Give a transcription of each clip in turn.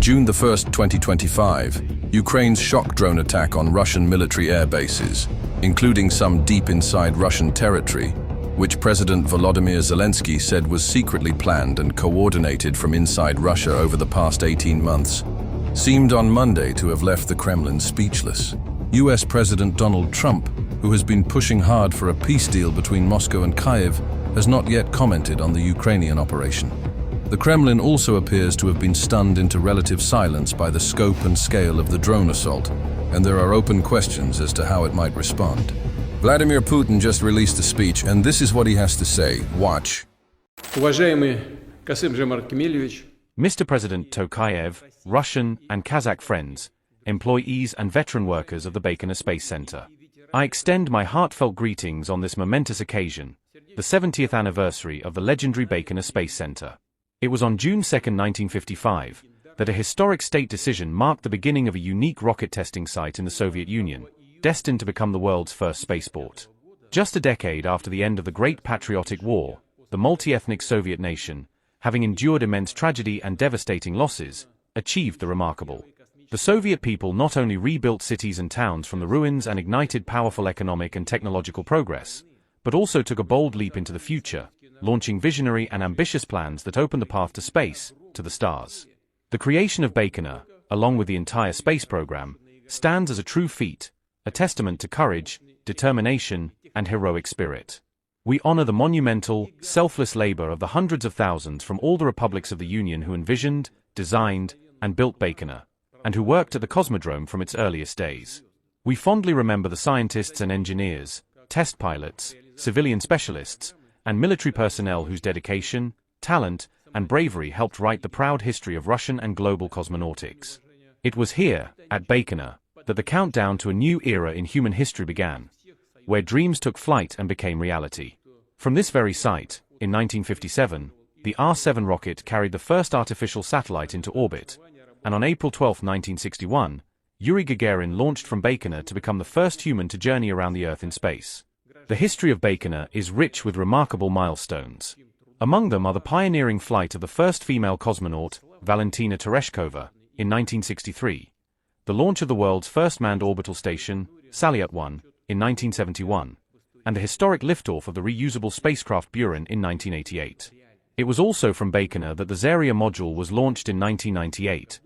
June the 1st, 2025, Ukraine's shock drone attack on Russian military air bases, including some deep inside Russian territory, which President Volodymyr Zelensky said was secretly planned and coordinated from inside Russia over the past 18 months, seemed on Monday to have left the Kremlin speechless. US President Donald Trump, who has been pushing hard for a peace deal between Moscow and Kyiv, has not yet commented on the Ukrainian operation. The Kremlin also appears to have been stunned into relative silence by the scope and scale of the drone assault, and there are open questions as to how it might respond. Vladimir Putin just released a speech, and this is what he has to say. Watch. Mr. President Tokayev, Russian and Kazakh friends, employees and veteran workers of the Baikonur Space Center, I extend my heartfelt greetings on this momentous occasion, the 70th anniversary of the legendary Baikonur Space Center. It was on June 2, 1955, that a historic state decision marked the beginning of a unique rocket testing site in the Soviet Union, destined to become the world's first spaceport. Just a decade after the end of the Great Patriotic War, the multi-ethnic Soviet nation, having endured immense tragedy and devastating losses, achieved the remarkable. The Soviet people not only rebuilt cities and towns from the ruins and ignited powerful economic and technological progress, but also took a bold leap into the future, launching visionary and ambitious plans that opened the path to space, to the stars. The creation of Baikonur, along with the entire space program, stands as a true feat, a testament to courage, determination, and heroic spirit. We honor the monumental, selfless labor of the hundreds of thousands from all the republics of the Union who envisioned, designed, and built Baikonur, and who worked at the Cosmodrome from its earliest days. We fondly remember the scientists and engineers, test pilots, civilian specialists, and military personnel whose dedication, talent, and bravery helped write the proud history of Russian and global cosmonautics. It was here, at Baikonur, that the countdown to a new era in human history began, where dreams took flight and became reality. From this very site, in 1957, the R-7 rocket carried the first artificial satellite into orbit, and on April 12, 1961, Yuri Gagarin launched from Baikonur to become the first human to journey around the Earth in space. The history of Baikonur is rich with remarkable milestones. Among them are the pioneering flight of the first female cosmonaut, Valentina Tereshkova, in 1963, the launch of the world's first manned orbital station, Salyut-1, in 1971, and the historic liftoff of the reusable spacecraft Buran in 1988. It was also from Baikonur that the Zarya module was launched in 1998,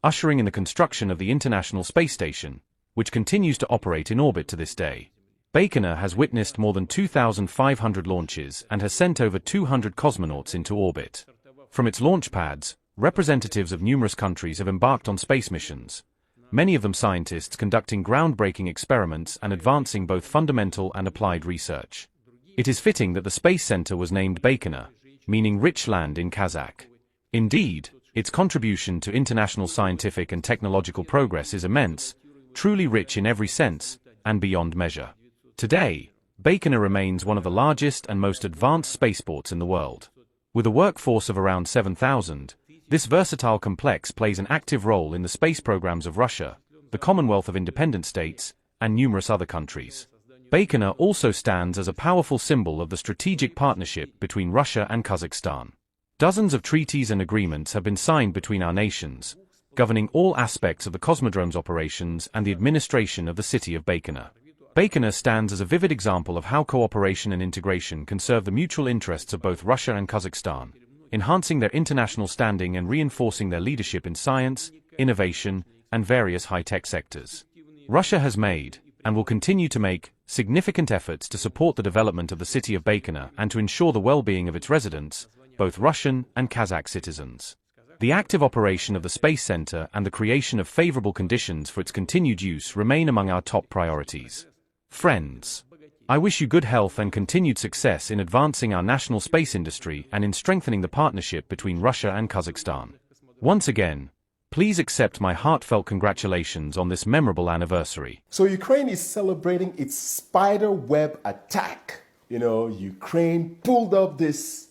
ushering in the construction of the International Space Station, which continues to operate in orbit to this day. Baikonur has witnessed more than 2,500 launches and has sent over 200 cosmonauts into orbit. From its launch pads, representatives of numerous countries have embarked on space missions, many of them scientists conducting groundbreaking experiments and advancing both fundamental and applied research. It is fitting that the Space Center was named Baikonur, meaning rich land in Kazakh. Indeed, its contribution to international scientific and technological progress is immense, truly rich in every sense, and beyond measure. Today, Baikonur remains one of the largest and most advanced spaceports in the world. With a workforce of around 7,000, this versatile complex plays an active role in the space programs of Russia, the Commonwealth of Independent States, and numerous other countries. Baikonur also stands as a powerful symbol of the strategic partnership between Russia and Kazakhstan. Dozens of treaties and agreements have been signed between our nations, governing all aspects of the Cosmodrome's operations and the administration of the city of Baikonur. Baikonur stands as a vivid example of how cooperation and integration can serve the mutual interests of both Russia and Kazakhstan, enhancing their international standing and reinforcing their leadership in science, innovation, and various high-tech sectors. Russia has made, and will continue to make, significant efforts to support the development of the city of Baikonur and to ensure the well-being of its residents, both Russian and Kazakh citizens. The active operation of the Space Center and the creation of favorable conditions for its continued use remain among our top priorities. Friends, I wish you good health and continued success in advancing our national space industry and in strengthening the partnership between Russia and Kazakhstan. Once again, please accept my heartfelt congratulations on this memorable anniversary. So Ukraine is celebrating its spider web attack. Ukraine pulled up this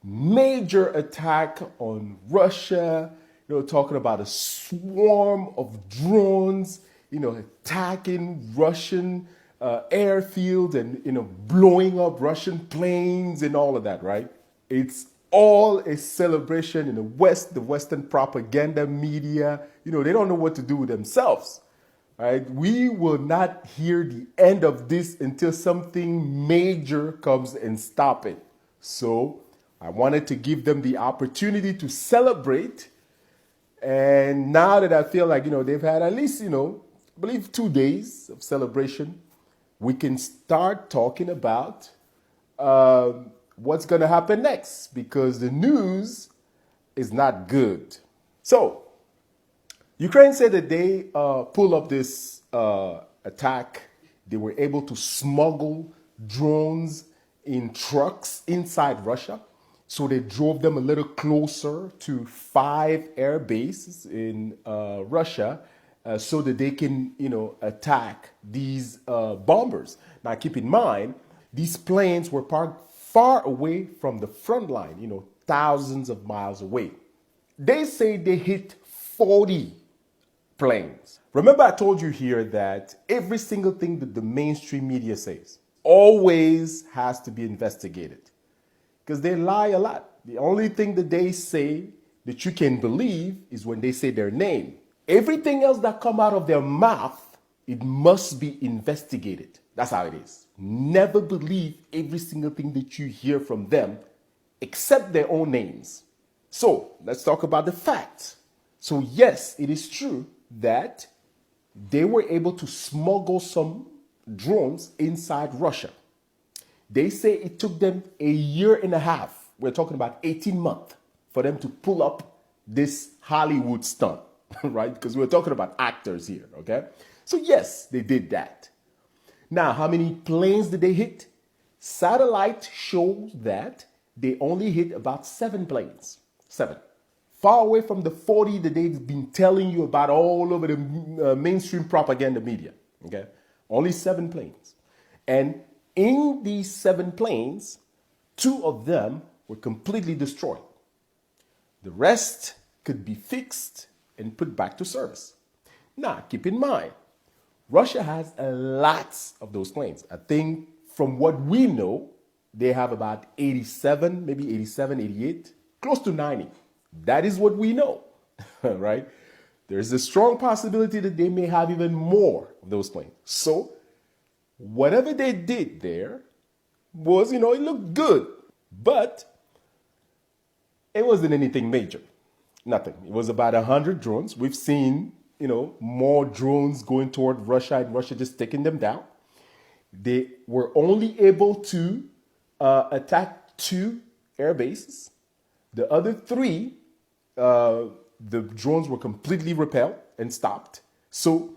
major attack on Russia, talking about a swarm of drones, attacking Russian airfield and, blowing up Russian planes and all of that, right? It's all a celebration in the West, the Western propaganda media. You know, they don't know what to do with themselves. Right? We will not hear the end of this until something major comes and stop it. So I wanted to give them the opportunity to celebrate. And now that I feel like, they've had at least, I believe 2 days of celebration, we can start talking about what's going to happen next, because the news is not good. So Ukraine said that they pulled up this attack. They were able to smuggle drones in trucks inside Russia. So they drove them a little closer to 5 air bases in Russia so that they can, attack these bombers. Now, keep in mind, these planes were parked far away from the front line, thousands of miles away. They say they hit 40 planes. Remember, I told you here that every single thing that the mainstream media says always has to be investigated, because they lie a lot. The only thing that they say that you can believe is when they say their name. Everything else that come out of their mouth, it must be investigated. That's how it is. Never believe every single thing that you hear from them, except their own names. So let's talk about the facts. So yes, it is true that they were able to smuggle some drones inside Russia. They say it took them a year and a half. We're talking about 18 months for them to pull up this Hollywood stunt, right? Because we're talking about actors here, okay? So yes, they did that. Now, how many planes did they hit? Satellite shows that they only hit about 7 planes. 7. Far away from the 40 that they've been telling you about all over the mainstream propaganda media, okay? Only 7 planes. And in these 7 planes, 2 of them were completely destroyed. The rest could be fixed and put back to service. Now, keep in mind, Russia has lots of those planes. I think from what we know, they have about 87, maybe 87, 88, close to 90. That is what we know, right? There's a strong possibility that they may have even more of those planes. So whatever they did there was, it looked good, but it wasn't anything major. Nothing. It was about 100 drones. We've seen, more drones going toward Russia and Russia just taking them down. They were only able to attack 2 air bases. The other 3, the drones were completely repelled and stopped. So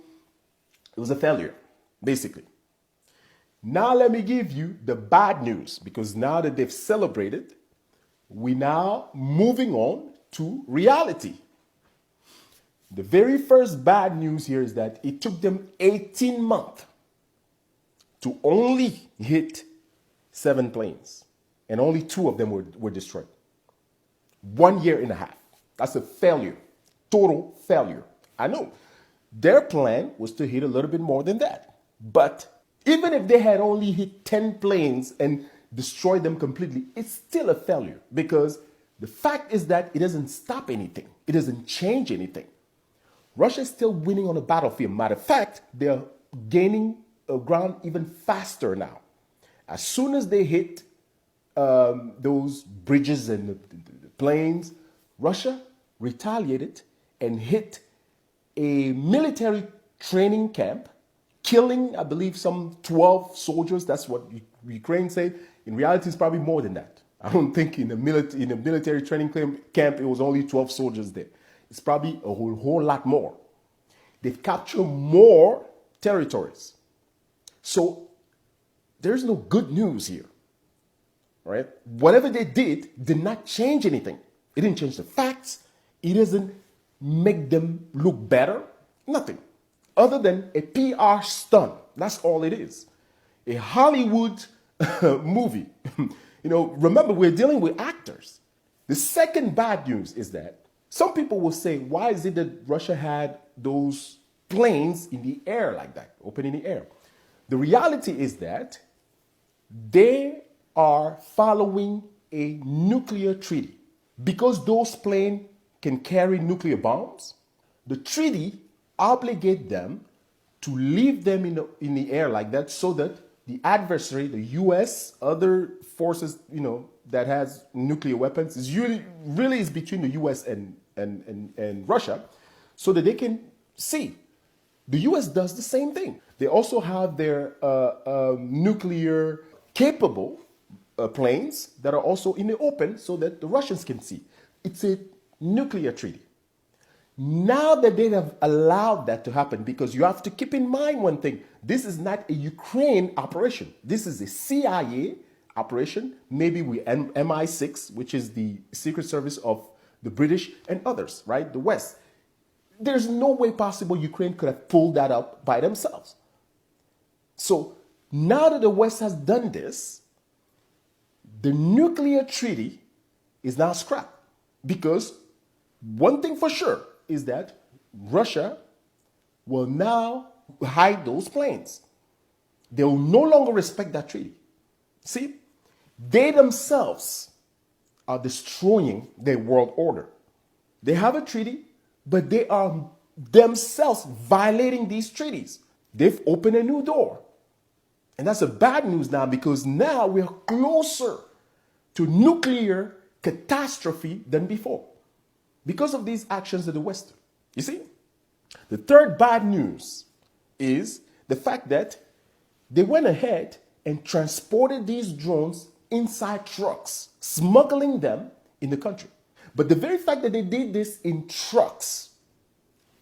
it was a failure, basically. Now let me give you the bad news, because now that they've celebrated, we're now moving on to reality. The very first bad news here is that it took them 18 months to only hit 7 planes, and only 2 of them were destroyed. 1 year and a half. That's a failure, total failure. I know their plan was to hit a little bit more than that, but even if they had only hit 10 planes and destroyed them completely, it's still a failure, because the fact is that it doesn't stop anything. It doesn't change anything. Russia is still winning on the battlefield. Matter of fact, they're gaining ground even faster now. As soon as they hit those bridges and the planes, Russia retaliated and hit a military training camp, killing, I believe, some 12 soldiers. That's what Ukraine said. In reality, it's probably more than that. I don't think in a military training camp, it was only 12 soldiers there. It's probably a whole lot more. They've captured more territories. So there's no good news here, right? Whatever they did not change anything. It didn't change the facts. It doesn't make them look better. Nothing. Other than a PR stunt. That's all it is. A Hollywood movie. Remember, we're dealing with actors. The second bad news is that some people will say, why is it that Russia had those planes in the air like that, open in the air? The reality is that they are following a nuclear treaty. Because those planes can carry nuclear bombs, the treaty obligates them to leave them in the air like that so that the adversary, the US, other forces, that has nuclear weapons, is really is between the US and Russia, so that they can see. The US does the same thing. They also have their nuclear capable planes that are also in the open so that the Russians can see. It's a nuclear treaty. Now that they have allowed that to happen, because you have to keep in mind one thing, this is not a Ukraine operation. This is a CIA operation, maybe with MI6, which is the Secret Service of the British and others, right? The West. There's no way possible Ukraine could have pulled that up by themselves. So now that the West has done this, the nuclear treaty is now scrapped, because one thing for sure is that Russia will now hide those planes. They will no longer respect that treaty. See, they themselves are destroying their world order. They have a treaty, but they are themselves violating these treaties. They've opened a new door. And that's a bad news now, because now we're closer to nuclear catastrophe than before because of these actions of the West. You see? The third bad news is the fact that they went ahead and transported these drones inside trucks, smuggling them in the country. But the very fact that they did this in trucks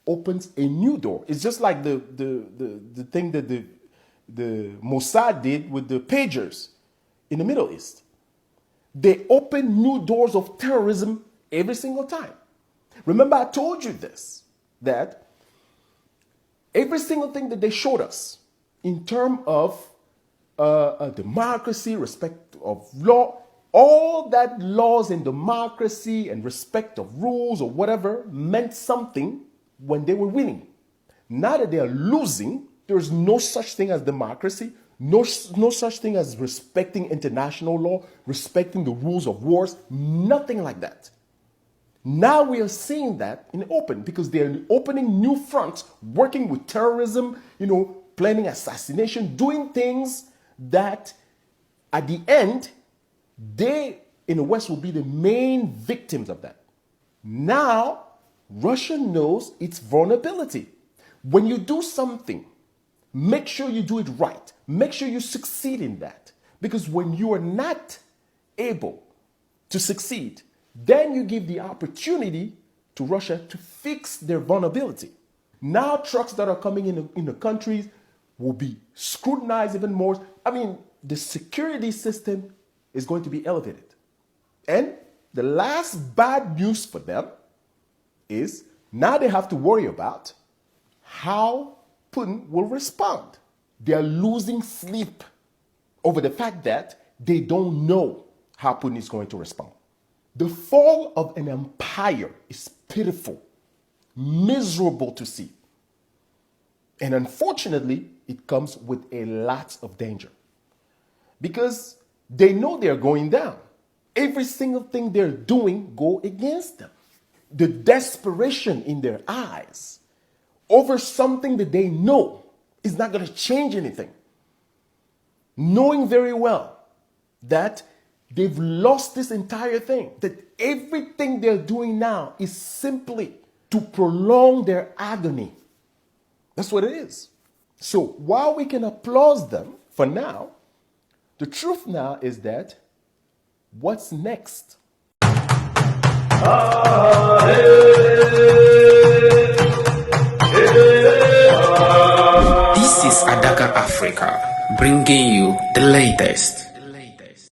opens a new door. It's just like the thing that the Mossad did with the pagers in the Middle East. They open new doors of terrorism every single time. Remember, I told you this, that every single thing that they showed us in terms of democracy, respect of law, all that laws and democracy and respect of rules or whatever meant something when they were winning. Now that they are losing, there is no such thing as democracy, no such thing as respecting international law, respecting the rules of wars, nothing like that. Now we are seeing that in the open, because they are opening new fronts, working with terrorism, planning assassination, doing things that at the end, they in the West will be the main victims of that. Now, Russia knows its vulnerability. When you do something, make sure you do it right. Make sure you succeed in that. Because when you are not able to succeed, then you give the opportunity to Russia to fix their vulnerability. Now trucks that are coming in the countries will be scrutinized even more. I mean, the security system is going to be elevated. And the last bad news for them is now they have to worry about how Putin will respond. They are losing sleep over the fact that they don't know how Putin is going to respond. The fall of an empire is pitiful, miserable to see. And unfortunately, it comes with a lot of danger, because they know they're going down. Every single thing they're doing go against them. The desperation in their eyes over something that they know is not going to change anything. Knowing very well that they've lost this entire thing, that everything they're doing now is simply to prolong their agony. That's what it is. So while we can applaud them for now, the truth now is that what's next? This is Adaka Africa, bringing you the latest.